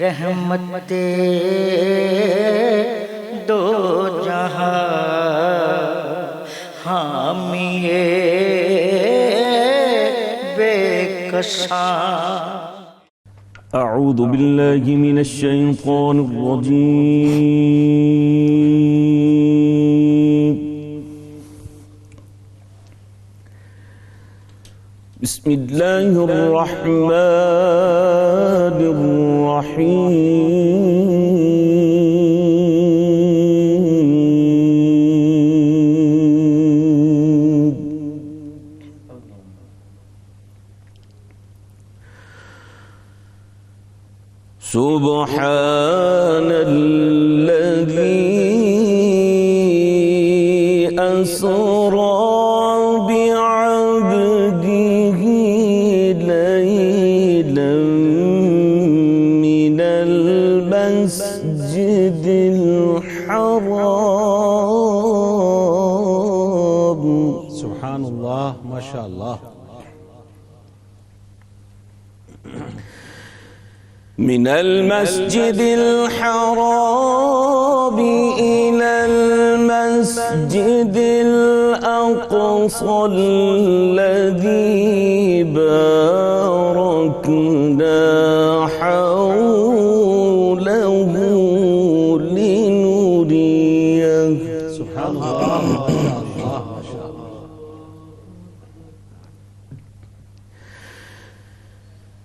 رحمت دو جہاں حامی بے کساں۔ اعوذ باللہ من الشیطان الرجیم، بسم اللہ الرحمن الرحیم۔ سبحان الذي أسرى بعبده ليلا من المسجد الحرام۔ سبحان اللہ، ماشاء اللہ۔ من المسجد الحرام إلى المسجد الأقصى الذي باركنا حوله لنريه۔ سبحان اللہ، ماشاء اللہ، ماشاء اللہ۔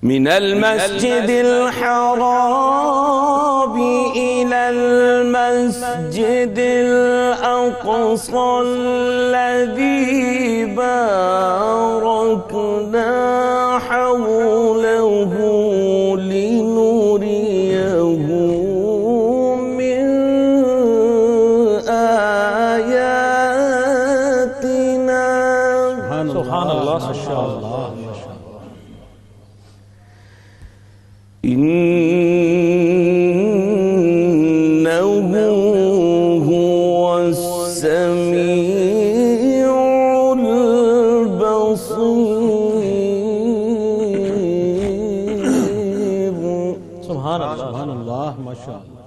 من المسجد الحرام إلى المسجد الأقصى الذي باركنا حوله لنريه من آياتنا۔ سبحان اللہ، ماشاء اللہ۔ إنه هو السميع البصير۔ سبحان اللہ، سبحان اللہ، ماشاء اللہ۔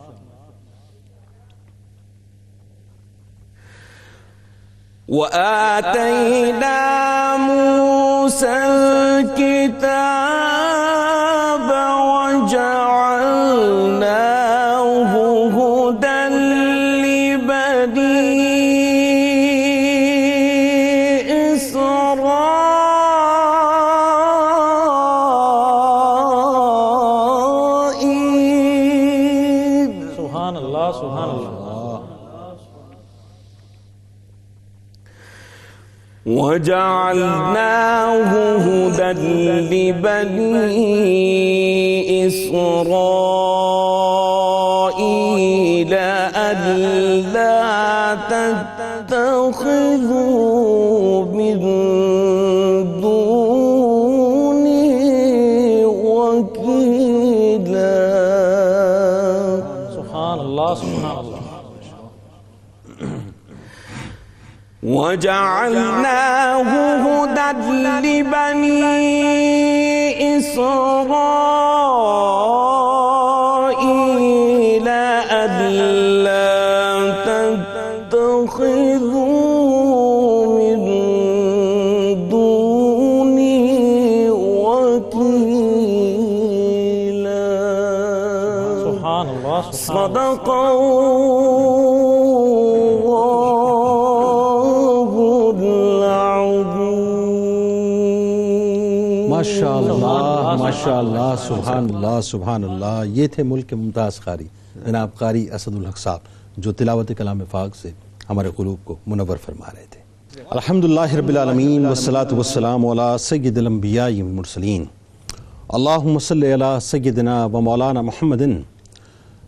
وآتينا موسى الكتاب وجعلناه هدى لبني إسرائيل۔ سبحان اللہ، سبحان اللہ۔ وجعلناه هدى لبني إسرائيل ألا تتخذوا من دوني وكيلا۔ سبحان اللہ، سبحان اللہ۔ وجعلناه هدى لبني إسرائيل ألا تتخذوا من دوني وكيلا۔ سبحان اللہ، سبحان اللہ۔ صدق ماشاء اللہ، ماشاء اللہ، سبحان اللہ، سبحان اللہ۔ یہ تھے ملک کے ممتاز قاری جناب قاری اسد الحق صاحب، جو تلاوت کلام پاک سے ہمارے قلوب کو منور فرما رہے تھے۔ الحمدللہ رب العالمین، والصلاة والسلام علی سید الانبیاء والمرسلین، اللہم صلی علی سیدنا و مولانا محمد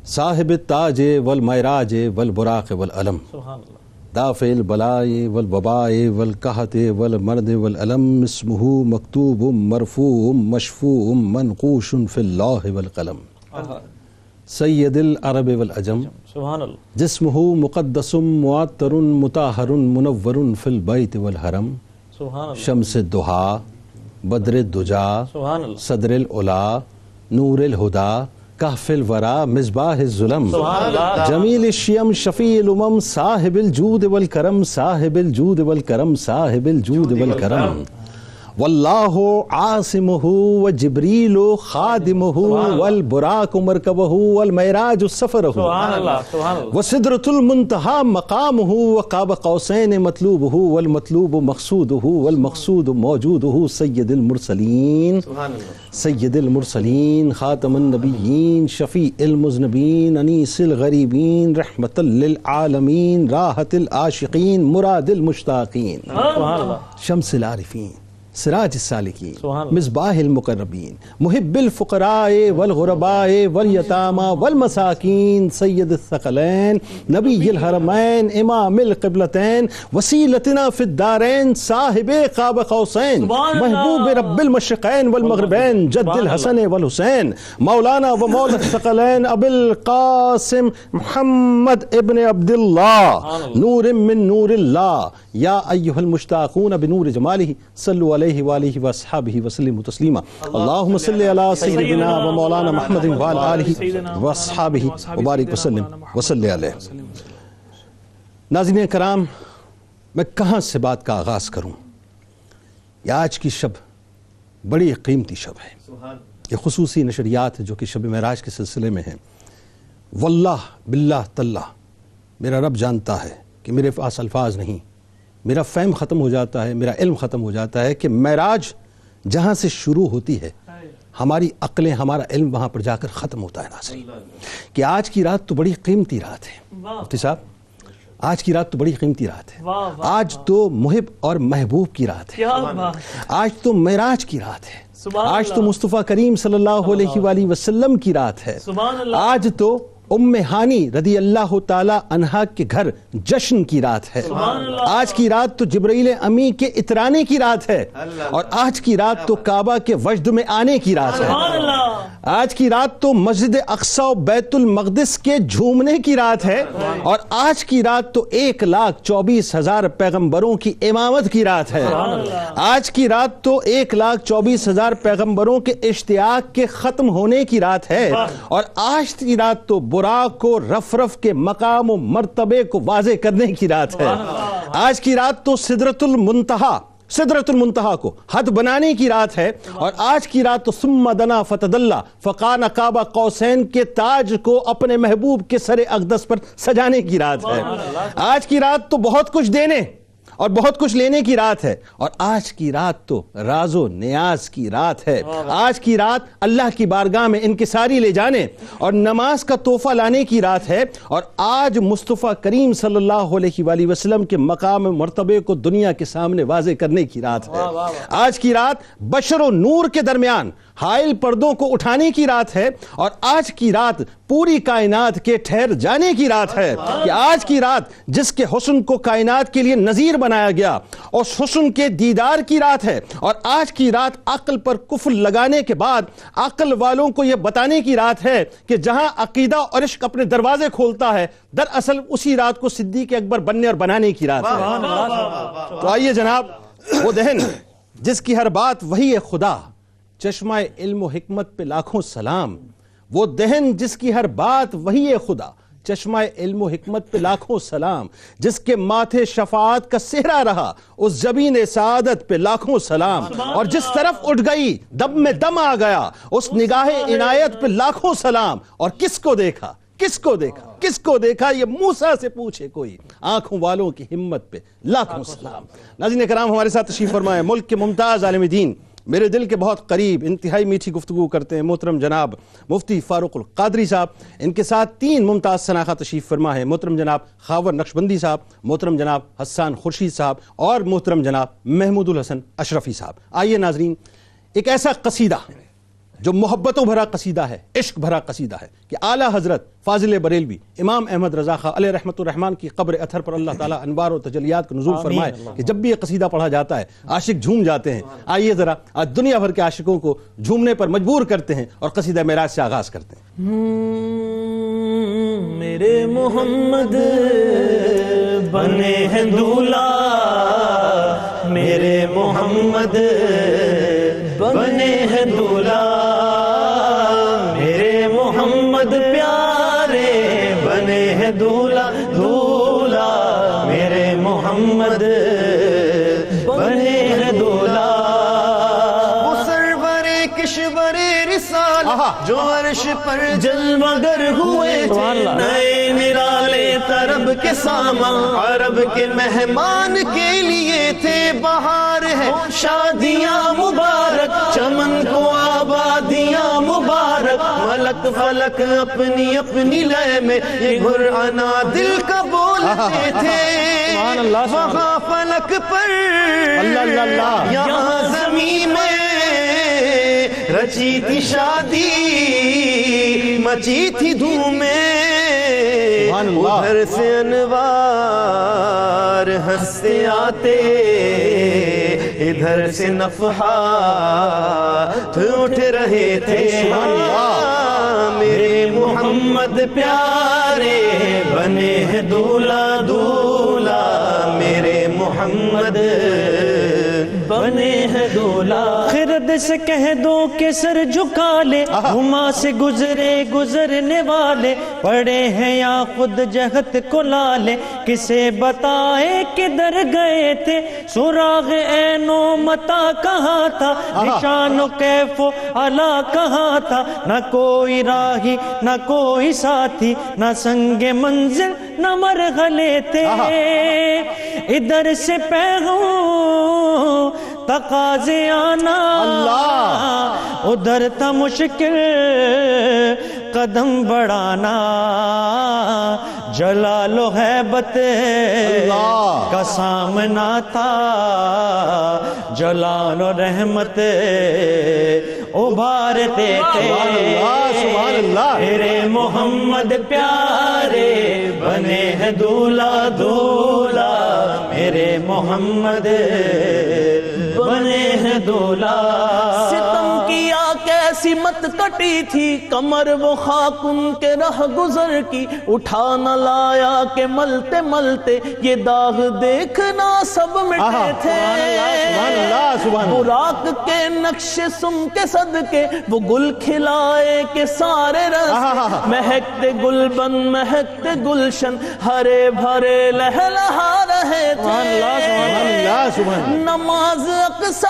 صاحب التاج والمعراج والبراق والعلم، دافع البلاء والوباء والقحط والمرض والألم، اسمه مکتوب مرفوع مشفوع منقوش فی اللوح والقلم، سید العرب والعجم، سبحان اللہ، جسمه مقدس معطر مطہر منور فی البیت والحرم، سبحان اللہ، شمس الضحیٰ بدر الدجا سبحان اللہ، صدر العلا نور الہدا کہف الورا مصباح الظلم جمیل الشیم شفیع الامم صاحب الجود والکرم صاحب الجود والکرم صاحب الجود والکرم واللہ عاصمہ وجبریل خادمہ والبراق مرکبہ والمعراج سفرہ وسدرۃ المنتہی مقامہ وقاب قوسین مطلوبہ والمطلوب مقصودہ والمقصود موجودہ سید المرسلین سید المرسلین خاتم النبیین شفیع المذنبین انیس الغریبین رحمت للعالمین راحت العاشقین مراد المشتاقین شمس العارفین سراج السالکین مصباح المقربین محب الفقراء والغرباء والیتامى والمساکین سید الثقلین نبی الحرمین امام القبلتین وسیلتنا فی الدارین صاحب قاب قوسین محبوب رب المشرقین والمغربین جد الحسن والحسین مولانا و مولا الثقلین ابو القاسم محمد ابن عبداللہ نور من نور اللہ یا ایہا المشتاقون بنور جمالہ صلو علیہ وآلہ وصحابہ وسلم تسلیما اللہم صلی علی سیدنا و مولانا محمد وعلی آلہ وصحابہ وبارک وسلم وصلی علیہ۔ ناظرین کرام، میں کہاں سے بات کا آغاز کروں؟ یہ آج کی شب بڑی قیمتی شب ہے، یہ خصوصی نشریات جو کہ شب معراج کے سلسلے میں ہیں۔ واللہ باللہ تاللہ میرا رب جانتا ہے کہ میرے پاس الفاظ نہیں، میرا فہم ختم ہو جاتا ہے، میرا علم ختم ہو جاتا ہے کہ معراج جہاں سے شروع ہوتی ہے ہماری عقلیں، ہمارا علم وہاں پر جا کر ختم ہوتا ہے۔ ناظرین کہ آج کی رات تو بڑی قیمتی رات ہے مفتی صاحب، آج کی رات تو بڑی قیمتی رات ہے، آج تو محب اور محبوب کی رات ہے، آج تو معراج کی رات ہے، آج تو مصطفیٰ کریم صلی اللہ علیہ وآلہ وسلم کی رات ہے، آج تو ام ہانی رضی اللہ تعالی عنہا کے گھر جشن کی رات ہے، آج کی رات تو جبرائیل امی کے اترانے کی رات ہے، اور آج کی رات تو کعبہ کے وجد میں آنے کی رات ہے، آج کی رات تو مسجد اقصی و بیت المقدس کے جھومنے کی رات ہے، اور آج کی رات تو 1,24,000 پیغمبروں کی امامت کی رات ہے، آج کی رات تو 1,24,000 پیغمبروں کے اشتیاق کے ختم ہونے کی رات ہے، اور آج کی رات تو براق کو رف کے مقام و مرتبے کو واضح کرنے کی رات ہے، آج کی رات تو سدرۃ المنتہا کو حد بنانے کی رات ہے، اور آج کی رات تو ثم دنا فتدلی فکان قاب قوسین کے تاج کو اپنے محبوب کے سر اقدس پر سجانے کی رات ہے، آج کی رات تو بہت کچھ دینے اور بہت کچھ لینے کی رات ہے، اور آج کی رات تو راز و نیاز کی رات ہے، آج کی رات اللہ کی بارگاہ میں انکساری لے جانے اور نماز کا تحفہ لانے کی رات ہے، اور آج مصطفیٰ کریم صلی اللہ علیہ وآلہ وسلم کے مقام مرتبے کو دنیا کے سامنے واضح کرنے کی رات ہے، آج کی رات بشر و نور کے درمیان حائل پردوں کو اٹھانے کی رات ہے، اور آج کی رات پوری کائنات کے ٹھہر جانے کی رات ہے، کہ آج کی رات جس کے حسن کو کائنات کے لیے نظیر بنایا گیا اس حسن کے دیدار کی رات ہے، اور آج کی رات عقل پر کفل لگانے کے بعد عقل والوں کو یہ بتانے کی رات ہے کہ جہاں عقیدہ اور عشق اپنے دروازے کھولتا ہے دراصل اسی رات کو صدیق اکبر بننے اور بنانے کی رات ہے۔ تو آئیے جناب، وہ دہن جس کی ہر بات وحی خدا، چشمہ علم و حکمت پہ لاکھوں سلام، وہ دہن جس کی ہر بات وحی خدا، چشمہ علم و حکمت پہ لاکھوں سلام، جس کے ماتھے شفاعت کا سہرا رہا اس جبین سعادت پہ لاکھوں سلام، اور جس طرف اٹھ گئی دم میں دم آ گیا اس نگاہ عنایت پہ لاکھوں سلام، اور کس کو دیکھا کس کو دیکھا کس کو دیکھا یہ موسیٰ سے پوچھے کوئی، آنکھوں والوں کی ہمت پہ لاکھوں سلام۔ ناظرین کرام، ہمارے ساتھ تشریف فرمائے ملک کے ممتاز عالم دین، میرے دل کے بہت قریب، انتہائی میٹھی گفتگو کرتے ہیں محترم جناب مفتی فاروق القادری صاحب، ان کے ساتھ 3 ممتاز شناخہ تشریف فرما ہے، محترم جناب خاور نقشبندی صاحب، محترم جناب حسان خورشید صاحب، اور محترم جناب محمود الحسن اشرفی صاحب۔ آئیے ناظرین، ایک ایسا قصیدہ جو محبتوں بھرا قصیدہ ہے، عشق بھرا قصیدہ ہے، کہ اعلیٰ حضرت فاضل بریلوی امام احمد رضا خاں علیہ رحمۃ الرحمن کی قبر اطہر پر اللہ تعالیٰ انوار و تجلیات کا نزول فرمائے کہ جب بھی یہ قصیدہ پڑھا جاتا ہے عاشق جھوم جاتے ہیں۔ آئیے ذرا آج دنیا بھر کے عاشقوں کو جھومنے پر مجبور کرتے ہیں اور قصیدہ معراج سے آغاز کرتے ہیں۔ میرے محمد بنے ہیں دولہا، میرے محمد بنے ہیں دولہا، میرے محمد جو عرش پر جلوگر ہوئے تھے نئے نرالے طرب کے ساما عرب کے مہمان کے لیے تھے بہار ہے شادیاں مبارک چمن کو آبادیاں مبارک ملک فلک اپنی اپنی لے میں یہ گھرانا دل کا بولتے تھے وہاں فلک پر یہاں زمین میں رچی تھی شادی مچی تھی دھومیں ادھر سے انوار ہنستے آتے ادھر سے نفحات اٹھ رہے تھے میرے محمد پیارے بنے ہیں دولہا دولہا میرے محمد بنے ہیں دولہا خرد سے کہہ دو کہ سر جھکا لے ہما سے گزرے گزرنے والے پڑے ہیں یا خود جہت کو لالے کسے بتائے کدھر گئے تھے سراغ عین و متا کہاں تھا نشان و کیف و علا کہاں تھا نہ کوئی راہی نہ کوئی ساتھی نہ سنگ منزل نہ مرحلے تھے ادھر سے پیغام تقاضے آنا ادھر تھا مشکل قدم بڑھانا جلال و حیبت کا سامنا تھا جلال و رحمت ابھارتے تھے میرے محمد پیارے بنے ہیں دولہا دولہا میرے محمد بنے ہیں دولہا ستم کیا کیسی مت کٹی تھی کمر وہ خاک ان کے رہ گزر کی اٹھا نہ لایا کہ ملتے ملتے یہ داغ دیکھنا سب مٹے تھے براق کے نقش سم کے صدقے وہ گل کھلائے کہ سارے رس مہکتے گلبن مہکتے گلشن ہرے بھرے لہلہا رہے تھے نماز اقصی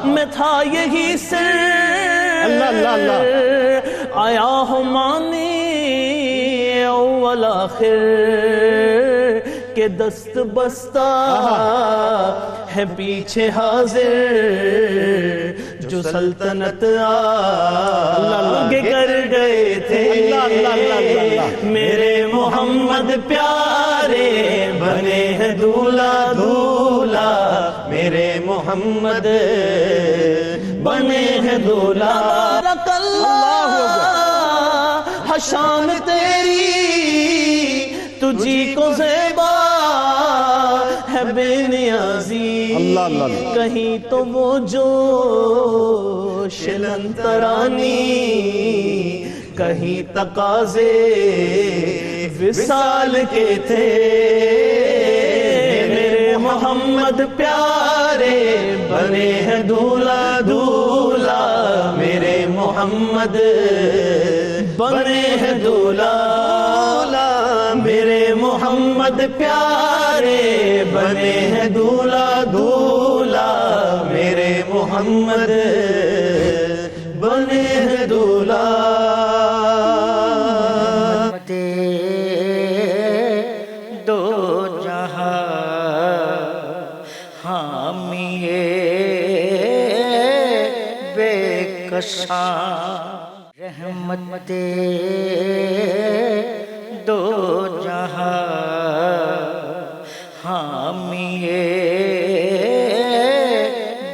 میں تھا یہی سر آیا ہوں مانی اول آخر کہ دست بستہ ہے پیچھے حاضر جو سلطنت آگے کر گئے تھے میرے محمد پیارے بنے ہیں دولہا دولہا میرے محمد بنے ہیں دولہا بارک اللہ حشان تیری تجھی کو زیبا ہے بے نیازی کہیں تو وہ جو شلنترانی کہیں تقاضے وصال کے تھے میرے محمد پیارے بنے ہیں دولہا دولہا میرے محمد بنے ہیں دولہا میرے محمد پیارے بنے ہیں دولہا دولہا میرے محمد بنے ہیں دولہا دو جہاں حامی بے کساں رحمت دو جہاں حامی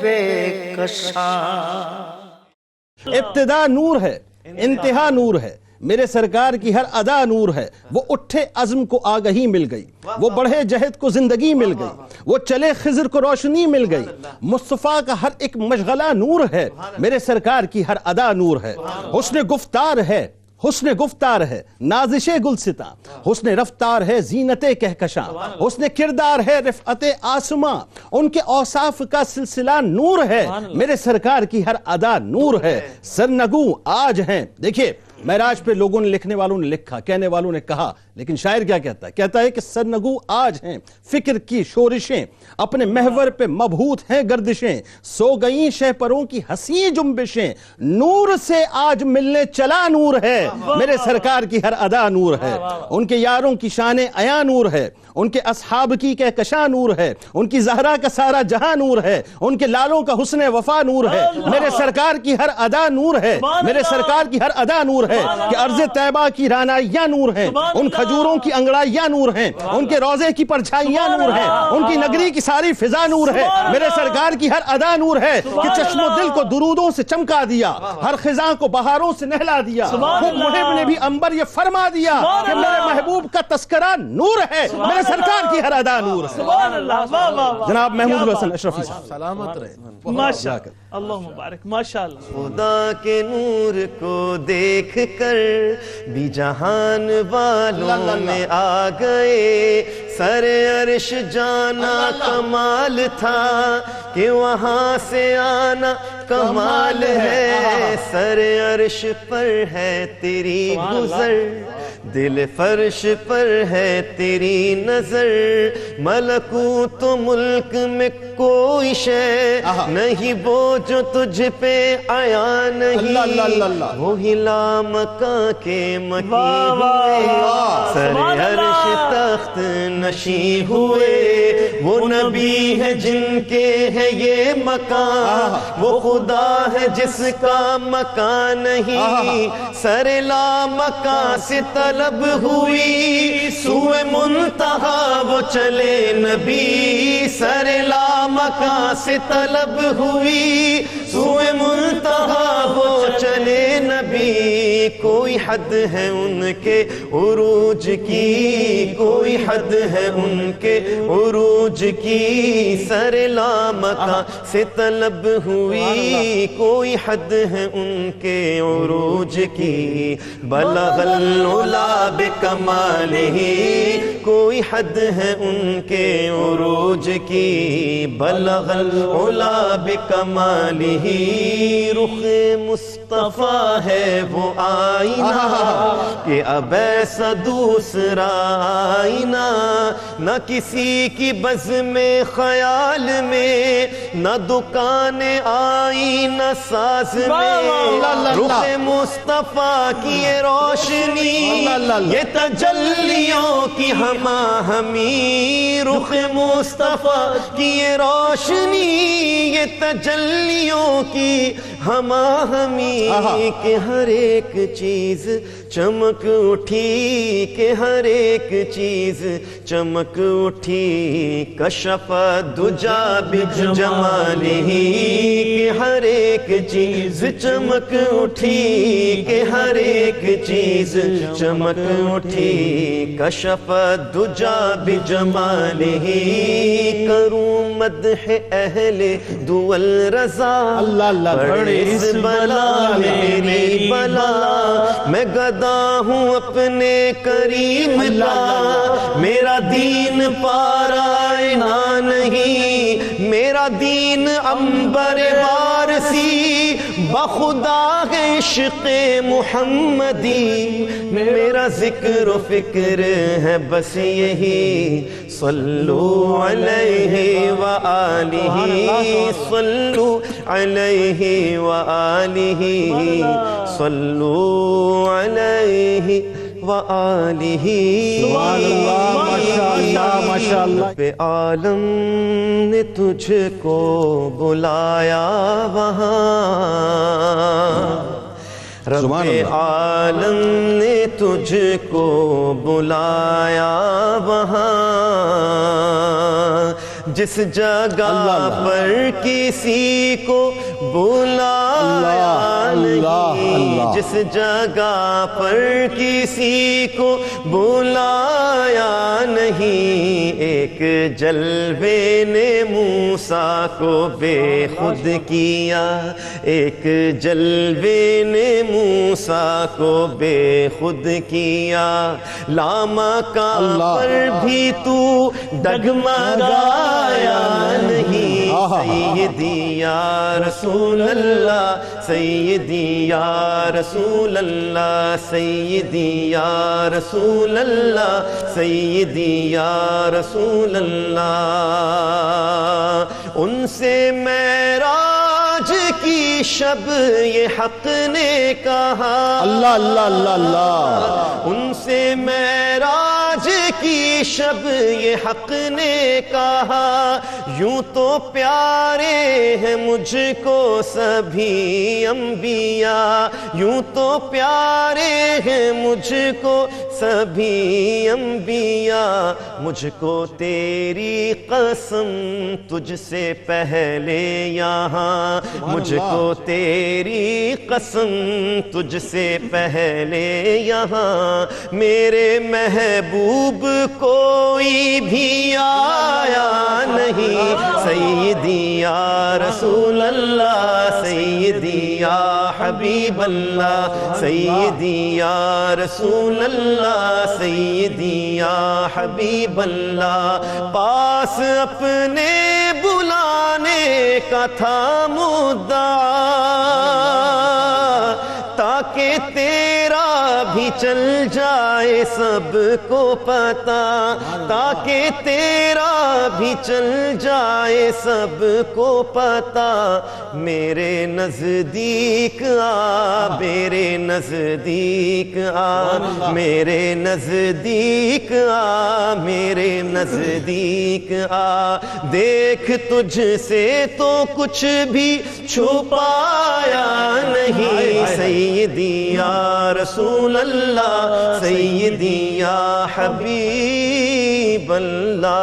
بے کساں ابتدا نور ہے انتہا نور ہے میرے سرکار کی ہر ادا نور ہے وہ اٹھے عزم کو آگہی مل گئی وہ بڑھے جہد کو زندگی مل گئی وہ چلے خضر کو روشنی مل گئی مصطفیٰ کا ہر ایک مشغلہ نور ہے میرے سرکار کی ہر ادا نور ہے حسن گفتار ہے نازش گلستاں حسن رفتار ہے زینت کہکشاں حسن کردار ہے رفعت آسماں ان کے اوصاف کا سلسلہ نور ہے میرے سرکار کی ہر ادا نور ہے سرنگوں آج ہیں دیکھیے معراج پہ لوگوں نے، لکھنے والوں نے لکھا، کہنے والوں نے کہا، لیکن شاعر کیا کہتا ہے؟ کہتا ہے کہ سرنگو آج ہیں فکر کی شورشیں، اپنے محور پہ مبہوت ہیں گردشیں، سو گئیں شہپروں کی حسین جنبشیں، نور سے آج ملنے چلا نور ہے، میرے سرکار کی ہر ادا نور ہے، ان کے یاروں کی شان عیاں نور ہے، ان کے اصحاب کی کہکشاں نور ہے، ان کی زہرا کا سارا جہاں نور ہے، ان کے لالوں کا حسن وفا نور ہے، میرے سرکار کی ہر ادا نور ہے، میرے سرکار کی ہر ادا نور ہے، کہ ارض طیبہ کی رانائیاں نور ہیں، ان کھجوروں کی انگڑائیاں نور ہیں، ان کے روزے کی پرچھائیاں نور ہیں، ان کی نگری کی ساری فضا نور ہے، میرے سرکار کی ہر ادا نور ہے، کہ چشم و دل کو درودوں سے چمکا دیا، ہر خزاں کو بہاروں سے نہلا دیا، خود محب نے بھی عنبر یہ فرما دیا کہ میرے محبوب کا تذکرہ نور ہے، میرے سرکار کی ہر ادا نور ہے۔ سبحان اللہ، جناب محمود حسن اشرفی صاحب سلامت رہے۔ ماشاءاللہ، اللہ مبارک، ماشاءاللہ۔ خدا کے نور کو دیکھ کر بھی جہان والوں میں آ گئے، سر عرش جانا کمال تھا کہ وہاں سے آنا کمال ہے، سر عرش پر ہے تیری گزر، دل فرش پر ہے تیری نظر، ملکوت و ملک میں کوئی شے نہیں وہ جو تجھ پہ آیا نہیں، وہی لامکاں کے مکی ہوئے، سر عرش تخت نشیں ہوئے، وہ نبی ہے جن کے ہے یہ مکان، وہ خدا ہے جس کا مکان نہیں، سر لامکاں سے طلب ہوئی، سوئے منتہا وہ چلے نبی، سر لامکاں سے طلب ہوئی، سوئے منتہا وہ چلے نبی، کوئی حد ہے ان کے عروج کی، کوئی حد ہے ان کے عروج کی، سر لامکاں سے طلب ہوئی، کوئی حد ہے ان کے عروج کی، بلغ العلا بکمالہ، کوئی حد ہے ان کے عروج کی، بلغ العلا بکمالہ، رخ مصطفیٰ ہے وہ آئینہ کہ اب ایسا دوسرا آئینہ، نہ کسی کی بزم خیال میں، نہ دکان آئینہ ساز میں، رخ مصطفیٰ کی یہ روشنی، یہ تجلیوں کی ہمہ ہمی، رخ مصطفیٰ کی یہ روشنی، یہ تجلیوں کی ہمہ ہمی، کہ ہر ایک چیز چمک اٹھی، کہ ہر ایک چیز چمک اٹھی، کشف الدجا بجمالہ، کہ ہر ایک چیز چمک اٹھی، کہ ہر ایک چیز چمک اٹھی، کشف الدجا بجمالہ، کروں مدح اہل دول رضا، بڑے اس بلا میری بلا، میں گدا ہوں اپنے کریم کا، میرا دین پارائنا نہیں، میرا دین عنبر وارسی، بخدا ہے عشق محمدی، میرا ذکر و فکر ہے بس یہی، صلو علیہ وآلہ، صلو علیہ وآلہ، صلو علیہ وآلہ، ماشاءاللہ۔ رب عالم نے تجھ کو بلایا وہاں، رب عالم نے تجھ کو بلایا وہاں، جس جگہ پر کسی کو بلایا نہیں، جس جگہ پر کسی کو بلایا نہیں، ایک جلوے نے موسیٰ کو بے خود کیا، ایک جلوے نے موسیٰ کو بے خود کیا، لامکاں پر بھی تو ڈگمگایا نہیں، سیدی یا رسول اللہ سیدی یا رسول اللہ سیدی یا رسول اللہ سیدی یا رسول اللہ ان سے معراج کی شب یہ حق نے کہا اللہ اللہ اللہ اللہ ان سے معراج کی شب یہ حق نے کہا یوں تو پیارے ہیں مجھ کو سبھی انبیاء یوں تو پیارے ہیں مجھ کو سبھی انبیاء مجھ کو تیری قسم تجھ سے پہلے یہاں مجھ کو تیری قسم تجھ سے پہلے یہاں میرے محبوب کوئی بھی آیا نہیں سیدی یا رسول اللہ سیدی یا حبیب اللہ سیدی یا رسول اللہ سیدی یا حبیب اللہ پاس اپنے بلانے کا تھا مدعا تاکہ تیرا بھی چل جائے سب کو پتا تاکہ تیرا بھی چل جائے سب کو پتا میرے نزدیک آ میرے نزدیک آ میرے نزدیک آ میرے نزدیک آ دیکھ تجھ سے تو کچھ بھی چھپایا نہیں سیدی یا رسول اللہ سیدی یا حبیب اللہ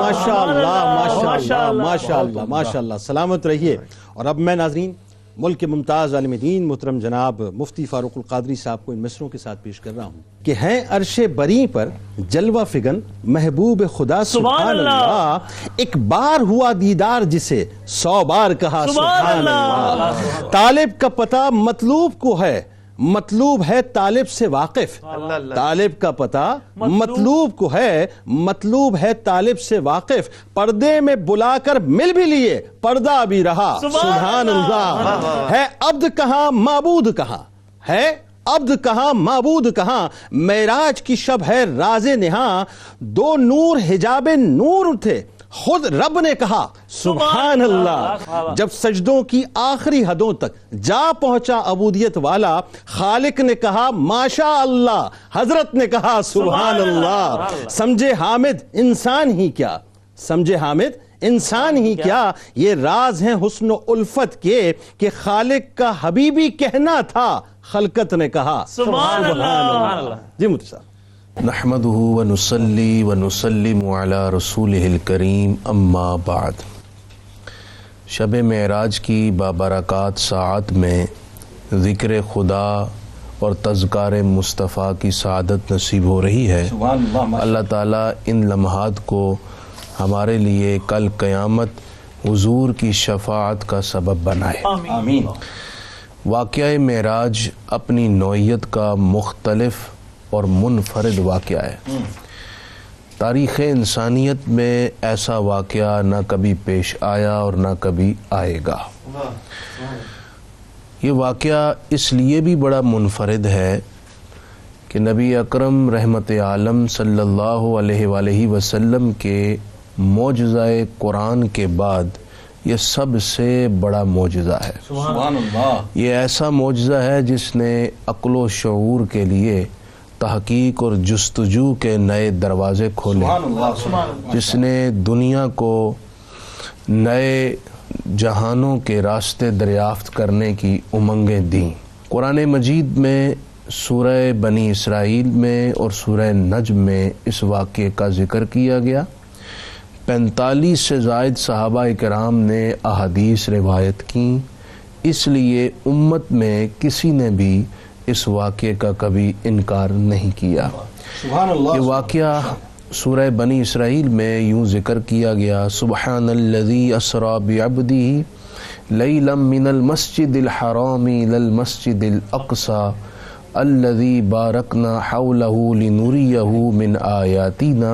ماشاءاللہ ماشاءاللہ ماشاءاللہ ماشاءاللہ سلامت رہیے. اور اب میں ناظرین ملک کے ممتاز عالم دین محترم جناب مفتی فاروق القادری صاحب کو ان مصروں کے ساتھ پیش کر رہا ہوں کہ ہیں عرش بری پر جلوہ فگن محبوب خدا سبحان اللہ ایک بار ہوا دیدار جسے 100 بار کہا سبحان اللہ طالب کا پتہ مطلوب کو ہے مطلوب ہے طالب سے واقف طالب کا پتہ مطلوب کو ہے مطلوب ہے طالب سے واقف پردے میں بلا کر مل بھی لیے پردہ بھی رہا سبحان اللہ ہے عبد کہاں معبود کہاں ہے عبد کہاں معبود کہاں معراج کی شب ہے راز نہاں 2 نور حجاب نور تھے خود رب نے کہا سبحان اللہ جب سجدوں کی آخری حدوں تک جا پہنچا عبودیت والا خالق نے کہا ماشاء اللہ حضرت نے کہا سبحان اللہ سمجھے حامد انسان ہی کیا سمجھے حامد انسان ہی کیا یہ راز ہیں حسن و الفت کے کہ خالق کا حبیبی کہنا تھا خلقت نے کہا سبحان اللہ. جی مفتی صاحب نحمده ونصلي ونسلم على رسوله الكريم اما بعد شب معراج کی بابرکات ساعت میں ذکر خدا اور تذکار مصطفیٰ کی سعادت نصیب ہو رہی ہے. اللہ تعالیٰ ان لمحات کو ہمارے لیے کل قیامت حضور کی شفاعت کا سبب بنائے آمین. واقعہ معراج اپنی نوعیت کا مختلف اور منفرد واقعہ ہے. تاریخ انسانیت میں ایسا واقعہ نہ کبھی پیش آیا اور نہ کبھی آئے گا. یہ واقعہ اس لیے بھی بڑا منفرد ہے کہ نبی اکرم رحمت عالم صلی اللہ علیہ وآلہ وسلم کے معجزہ قرآن کے بعد یہ سب سے بڑا معجزہ ہے. سبحان اللہ. یہ ایسا معجزہ ہے جس نے عقل و شعور کے لیے تحقیق اور جستجو کے نئے دروازے کھولے جس نے دنیا کو نئے جہانوں کے راستے دریافت کرنے کی امنگیں دیں. قرآن مجید میں سورہ بنی اسرائیل میں اور سورہ نجم میں اس واقعے کا ذکر کیا گیا. 45 سے زائد صحابہ کرام نے احادیث روایت کی. اس لیے امت میں کسی نے بھی اس واقعے کا کبھی انکار نہیں کیا. یہ واقعہ سورہ بنی اسرائیل میں یوں ذکر کیا گیا سبحان الذی اسری بعبدہ لیلا من المسجد الحرام الی المسجد الاقصی الذی بارکنا حولہ لنریہ من آیاتنا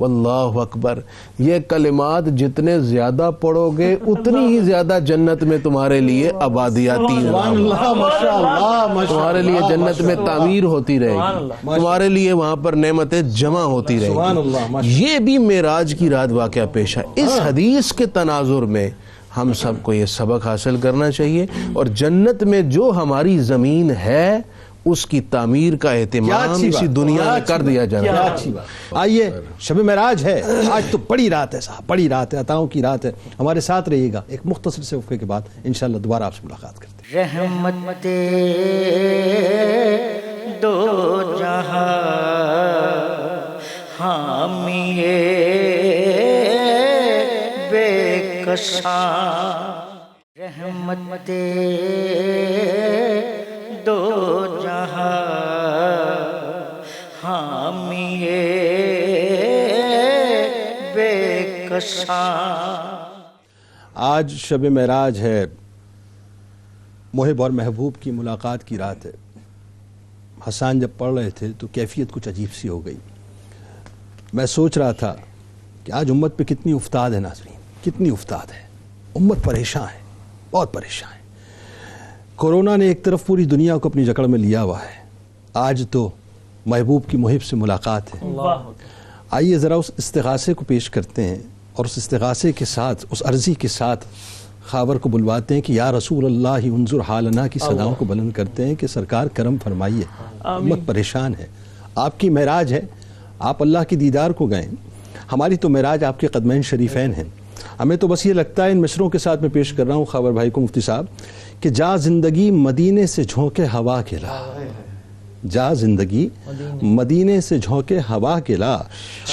واللہ اکبر. یہ کلمات جتنے زیادہ پڑھو گے اتنی ہی زیادہ جنت میں تمہارے لیے آبادیاتی تمہارے لیے جنت میں تعمیر ہوتی رہے گی, تمہارے لیے وہاں پر نعمتیں جمع ہوتی رہے گی. یہ بھی معراج کی رات واقعہ پیش ہے. اس حدیث کے تناظر میں ہم سب کو یہ سبق حاصل کرنا چاہیے, اور جنت میں جو ہماری زمین ہے اس کی تعمیر کا اہتمام اسی دنیا میں کر دیا جانا. آئیے, شب معراج ہے, آج تو بڑی رات ہے صاحب, بڑی رات ہے, عطاؤں کی رات ہے. ہمارے ساتھ رہیے گا, ایک مختصر سے وقفے کے بعد انشاءاللہ دوبارہ آپ سے ملاقات کرتے ہیں. رحمت دو جہاں حامی بے کشاں, رحمت دو جہاں حامی بے کشاں. آج شب معراج ہے, محب اور محبوب کی ملاقات کی رات ہے. حسان جب پڑھ رہے تھے تو کیفیت کچھ عجیب سی ہو گئی. میں سوچ رہا تھا کہ آج امت پہ کتنی افتاد ہے ناظرین, کتنی افتاد ہے. امت پریشان ہے, بہت پریشان ہے. کورونا نے ایک طرف پوری دنیا کو اپنی جکڑ میں لیا ہوا ہے, آج تو محبوب کی محب سے ملاقات ہے. آئیے ذرا اس استغاثے کو پیش کرتے ہیں, اور اس استغاثے کے ساتھ, اس عرضی کے ساتھ خاور کو بلواتے ہیں کہ یا رسول اللہ انظر حالنا کی صداؤں کو بلند کرتے ہیں کہ سرکار کرم فرمائیے, امت پریشان ہے. آپ کی معراج ہے, آپ اللہ کی دیدار کو گئے, ہماری تو معراج آپ کے قدمین شریفین ہیں. ہمیں تو بس یہ لگتا ہے, ان مصروں کے ساتھ میں پیش کر رہا ہوں خاور بھائی کو, مفتی صاحب, کہ جا زندگی مدینے سے جھونکے ہوا کے لا, جا زندگی مدینے سے جھونکے ہوا کے لا,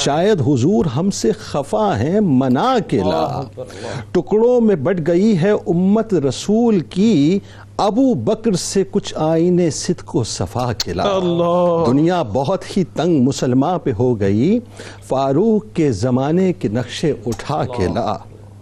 شاید حضور ہم سے خفا ہیں منا کے لا, ٹکڑوں میں بٹ گئی ہے امت رسول کی, ابو بکر سے کچھ آئینے صدق و صفا کے لا. دنیا بہت ہی تنگ مسلمان پہ ہو گئی, فاروق کے زمانے کے نقشے اٹھا کے لا,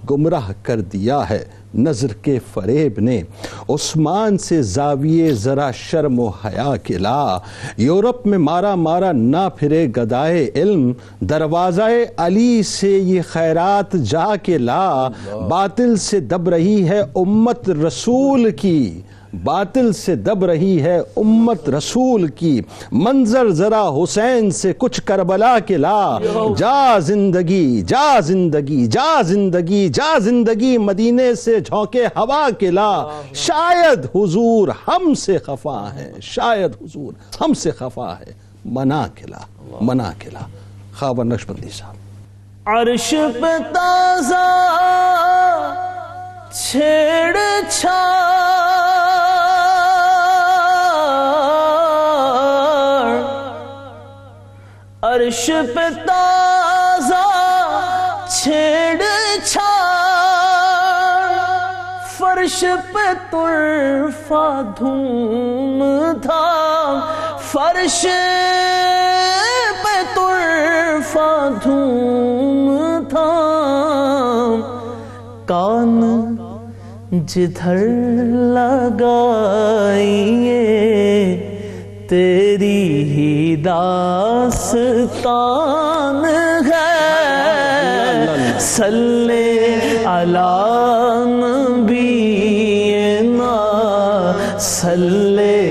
گمراہ کر دیا ہے نظر کے فریب نے, عثمان سے زاویے ذرا شرم و حیا کے لا, یورپ میں مارا مارا نہ پھرے گدائے علم, دروازہ علی سے یہ خیرات جا کے لا, باطل سے دب رہی ہے امت رسول کی, باطل سے دب رہی ہے امت رسول کی, منظر ذرا حسین سے کچھ کربلا کے لا, جا زندگی جا زندگی جا زندگی جا زندگی مدینے سے جھونکے ہوا کے لا, شاید حضور ہم سے خفا ہے, شاید حضور ہم سے خفا ہے منا کے لا, منا کے لا. خاور نقشبندی صاحب. عرش پہ تازہ چھیڑ چھاڑ, عرش پہ تازہ چھیڑ چھاڑ, فرش پہ طرفہ دھوم دھام, فرش پہ طرفہ دھوم دھام, کان جدھر لگائیے تیری ہی داستان ہے, صلی علی نبینا, صلی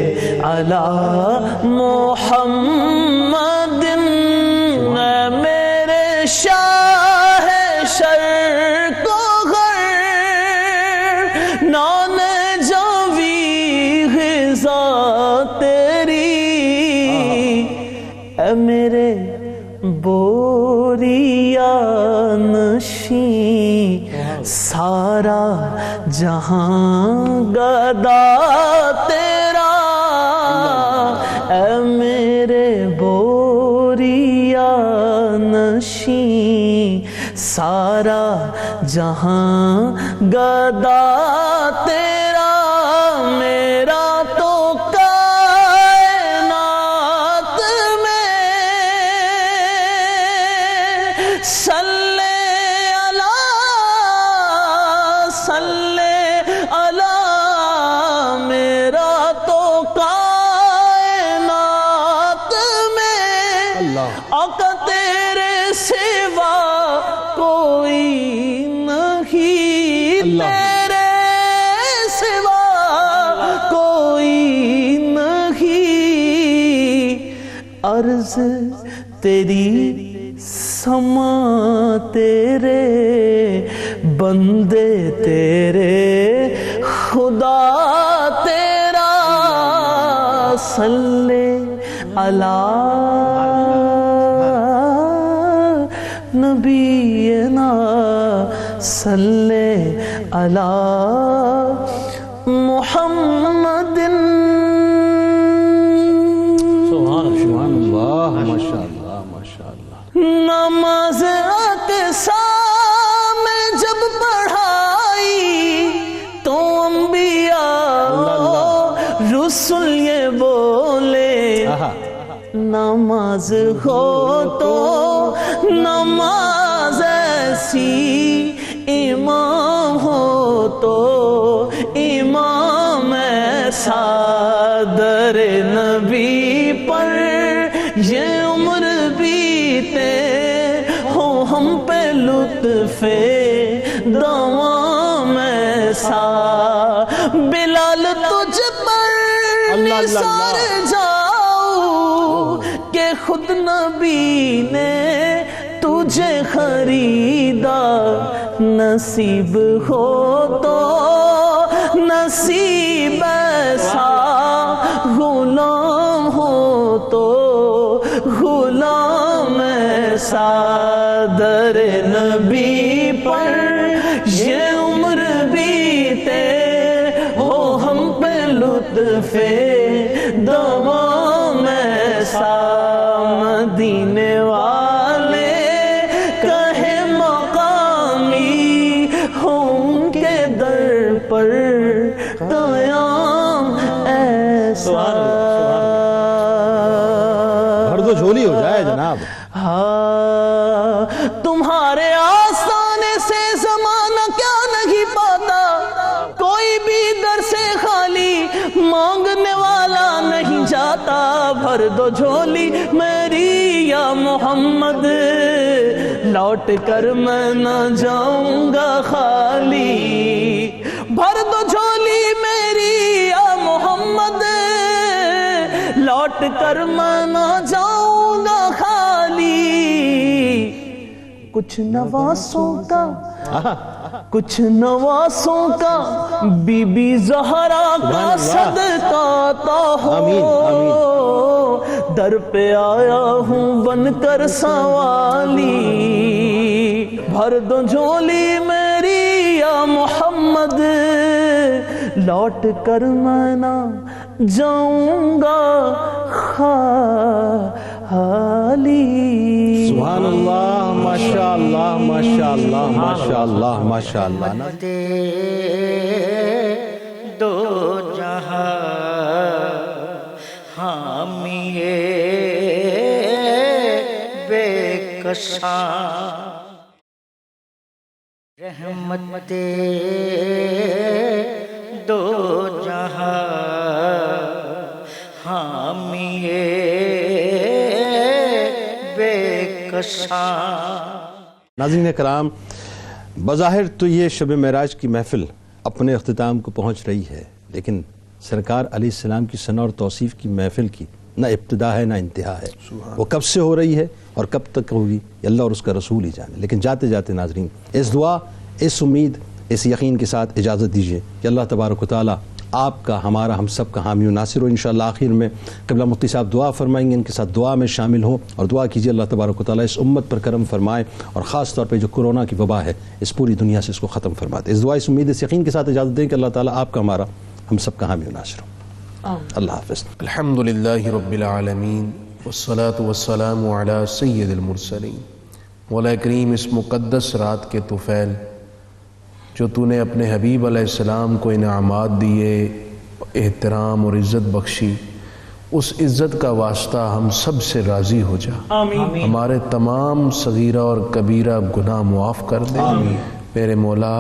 علی محمد, میرے شاہ شرق و غرب, نان جاوی غذا تیری, اے میرے بوریا نشین, سارا جہاں گدا تیرا, اے میرے بوریا نشین, سارا جہاں گدا تیرا, میرا تو کائنات میں صلی علی, میرا تو کائنات میں آقا تیرے سوا عرض تیری سما تیرے بندے تیرے خدا تیرا صلی علی نبینا صلی علی محمد سبحان اللہ ماشاء اللہ ماشاء اللہ. نماز اقصا میں جب پڑھائی تو انبیاء رسول یہ بولے نماز ہو تو نماز ایسی امام ہو تو امام ایسا در نبی پر یہ عمر بیتے ہو ہم پہ لطف دوام ایسا بلال تجھ پر نثار جاؤ کہ خود نبی نے تجھے خریدا نصیب ہو تو نصیب ایسا غلام ہو تو غلام ایسا در نبی پر یہ عمر بیتے ہو ہم پہ لطف دوام ایسا مدینے والے کہے مقامی ہوں کے در پر قیام ایسا بھر دو جھولی ہو جائے جناب. تمہارے آستانے سے زمانہ کیا نہیں پاتا کوئی بھی در سے خالی مانگنے والا نہیں جاتا بھر دو جھولی میری یا محمد لوٹ کر میں نہ جاؤں گا خالی بھر دو جھولی میری یا محمد لوٹ کر میں نہ جاؤں گا خالی کچھ نواسوں کا بی بی زہرا کا صدقہ تو ہو در پہ آیا ہوں بن کر سوالی بھر دو جھولی میری یا محمد لوٹ کر میں نہ جاؤں گا خالی سبحان اللہ ماشاء اللہ ماشاء اللہ ماشاء اللہ ماشاء اللہ. دو جہاں حامی بے کساں رحمت دو جہاں حامی بے کساں. ناظرین کرام، بظاہر تو یہ شب معراج کی محفل اپنے اختتام کو پہنچ رہی ہے، لیکن سرکار علیہ السلام کی ثنا اور توصیف کی محفل کی نہ ابتدا ہے نہ انتہا ہے. وہ کب سے ہو رہی ہے اور کب تک ہوگی یہ اللہ اور اس کا رسول ہی جانے. لیکن جاتے جاتے ناظرین اس دعا، اس امید، اس یقین کے ساتھ اجازت دیجیے کہ اللہ تبارک و تعالیٰ آپ کا، ہمارا، ہم سب کا حامی و ناصر ہو. انشاءاللہ آخر میں قبلہ مفتی صاحب دعا فرمائیں گے، ان کے ساتھ دعا میں شامل ہوں اور دعا کیجیے اللہ تبارک و تعالیٰ اس امت پر کرم فرمائے اور خاص طور پہ جو کورونا کی وبا ہے اس پوری دنیا سے اس کو ختم فرماتے. اس دعا، اس امید، اس یقین کے ساتھ اجازت دیں کہ اللہ تعالیٰ آپ کا، ہمارا، ہم سب کا حامی و ناصر ہو. اللہ حافظ. الحمدللہ رب العالمین والصلاة والسلام علی سید المرسلین. مولا کریم، اس مقدس رات کے طفیل جو تو نے اپنے حبیب علیہ السلام کو انعامات دیے، احترام اور عزت بخشی، اس عزت کا واسطہ ہم سب سے راضی ہو جا. آمین. ہمارے تمام صغیرہ اور کبیرہ گناہ معاف کر دے. میرے مولا،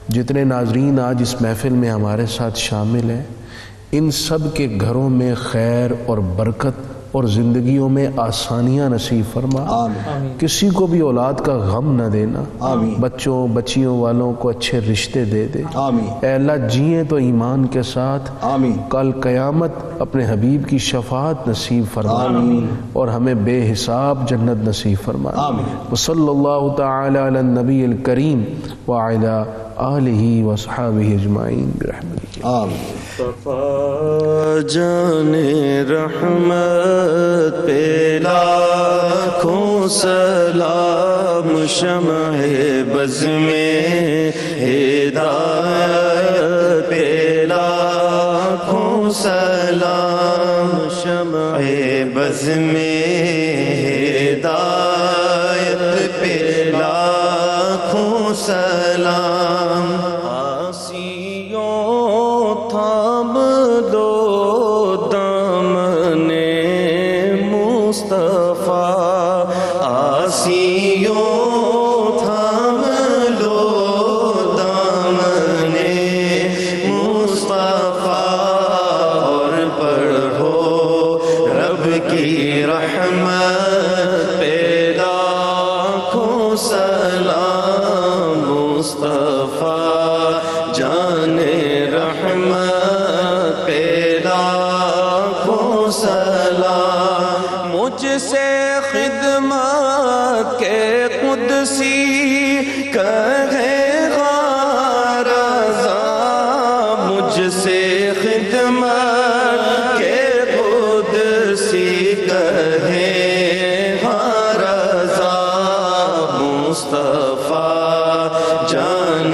جتنے ناظرین آج اس محفل میں ہمارے ساتھ شامل ہیں، ان سب کے گھروں میں خیر اور برکت اور زندگیوں میں آسانیاں نصیب فرما، کسی کو بھی اولاد کا غم نہ دینا، بچوں بچیوں والوں کو اچھے رشتے دے دے، اے اللہ جئیں تو ایمان کے ساتھ، کل قیامت اپنے حبیب کی شفاعت نصیب فرما، اور ہمیں بے حساب جنت نصیب فرما۔ وصلی اللہ تعالی علی النبی الکریم وعلی آلہ وصحابہ اجمعین برحمتہ۔ جان رحمت پہ لاکھوں سلام، شمع بز میں ہدایت پہ لاکھوں سلام، شمع بز میں ہدایت پہ لاکھوں سلام، آسیوں تھام دو دامن مصطفیٰ، آسیوں تھام دو دامن مصطفیٰ، اور پڑھو رب کی رحمت پہ لاکھوں سلام، مصطفیٰ جان رحمت پہ لاکھوں سلام، مجھ سے خدمت کے قدسی کہے غارضا، مجھ سے خدمت کے قدسی کہے غارضا، مصطفیٰ جان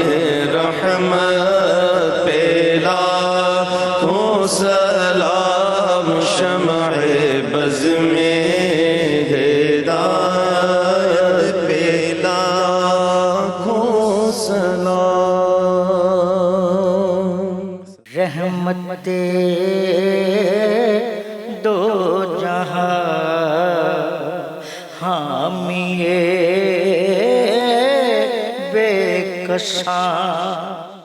رحمت پہ لاکھوں سلام، شمع بز میں ہدایت پہ لاکھوں سلام۔ رحمت دو جہاں حامی بے کساں،